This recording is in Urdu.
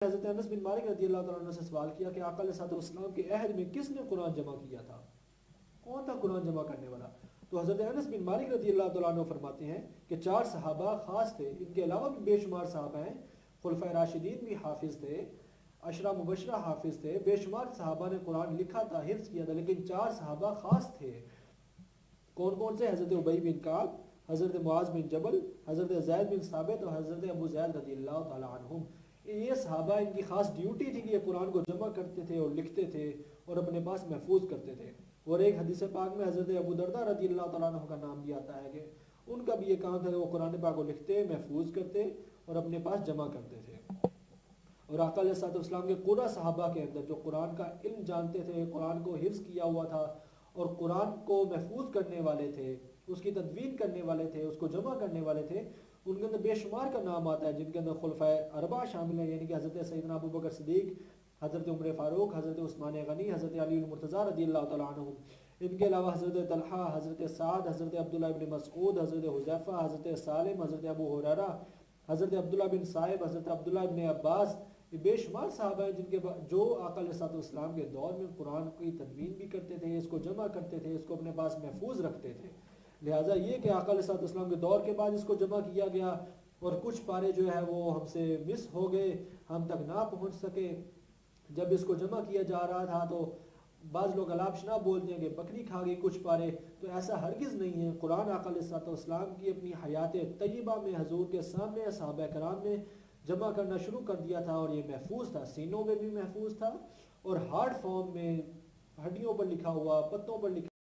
حضرت انس بن مالک رضی اللہ تعالیٰ عنہ سے سوال کیا کہ آقا علیہ السلام کے عہد میں کس نے قرآن جمع کیا تھا، کون تھا قرآن جمع کرنے والا؟ تو حضرت انس بن مالک رضی اللہ تعالیٰ عنہ فرماتے ہیں کہ 4 صحابہ خاص تھے، ان کے علاوہ بھی بے شمار صحابہ ہیں، خلفائے راشدین بھی حافظ تھے، عشرہ مبشرہ حافظ تھے، بے شمار صحابہ نے قرآن لکھا تھا، حفظ کیا تھا، لیکن 4 صحابہ خاص تھے۔ کون کون سے؟ حضرت ابی بن کعب، حضرت معاذ بن جبل، حضرت زید بن ثابت اور حضرت ابو زید رضی اللہ تعالیٰ عنہم۔ یہ صحابہ، ان کی خاص ڈیوٹی تھی کہ یہ قرآن کو جمع کرتے تھے اور لکھتے تھے اور اپنے پاس محفوظ کرتے تھے۔ اور ایک حدیث پاک میں حضرت ابو دردہ رضی اللہ تعالیٰ عنہ کا نام بھی آتا ہے کہ ان کا بھی یہ کام تھا کہ وہ قرآن پاک کو لکھتے، محفوظ کرتے اور اپنے پاس جمع کرتے تھے۔ اور آقا علیہ السلام کے قرہ صحابہ کے اندر جو قرآن کا علم جانتے تھے، قرآن کو حفظ کیا ہوا تھا اور قرآن کو محفوظ کرنے والے تھے، اس کی تدوین کرنے والے تھے، اس کو جمع کرنے والے تھے، ان کے اندر بے شمار کا نام آتا ہے، جن کے اندر خلفائے اربعہ شامل ہیں، یعنی کہ حضرت سیدنا ابو بکر صدیق، حضرت عمر فاروق، حضرت عثمان غنی، حضرت علی المرتضیٰ رضی اللہ تعالیٰ عنہ۔ ان کے علاوہ حضرت طلحہ، حضرت سعد، حضرت عبداللہ بن مسعود، حضرت حذیفہ، حضرت سالم، حضرت ابو ہریرہ، حضرت عبداللہ بن صائب، حضرت عبداللہ بن عباس، یہ بے شمار صحابہ ہیں جن کے جو آقا علیہ السلام کے دور میں قرآن کی تدوین بھی کرتے تھے، اس کو جمع کرتے تھے، اس کو اپنے پاس محفوظ رکھتے تھے۔ لہٰذا یہ کہ آقا علیہ السلام کے دور کے بعد اس کو جمع کیا گیا اور کچھ پارے جو ہے وہ ہم سے مس ہو گئے، ہم تک نہ پہنچ سکے۔ جب اس کو جمع کیا جا رہا تھا تو بعض لوگ علاب شنا بولتے ہیں کہ بکری کھا گئی کچھ پارے، تو ایسا ہرگز نہیں ہے۔ قرآن آقا علیہ السلام کی اپنی حیات طیبہ میں حضور کے سامنے صحابہ کرام نے جمع کرنا شروع کر دیا تھا، اور یہ محفوظ تھا، سینوں میں بھی محفوظ تھا اور ہارڈ فارم میں، ہڈیوں پر لکھا ہوا، پتوں پر لکھا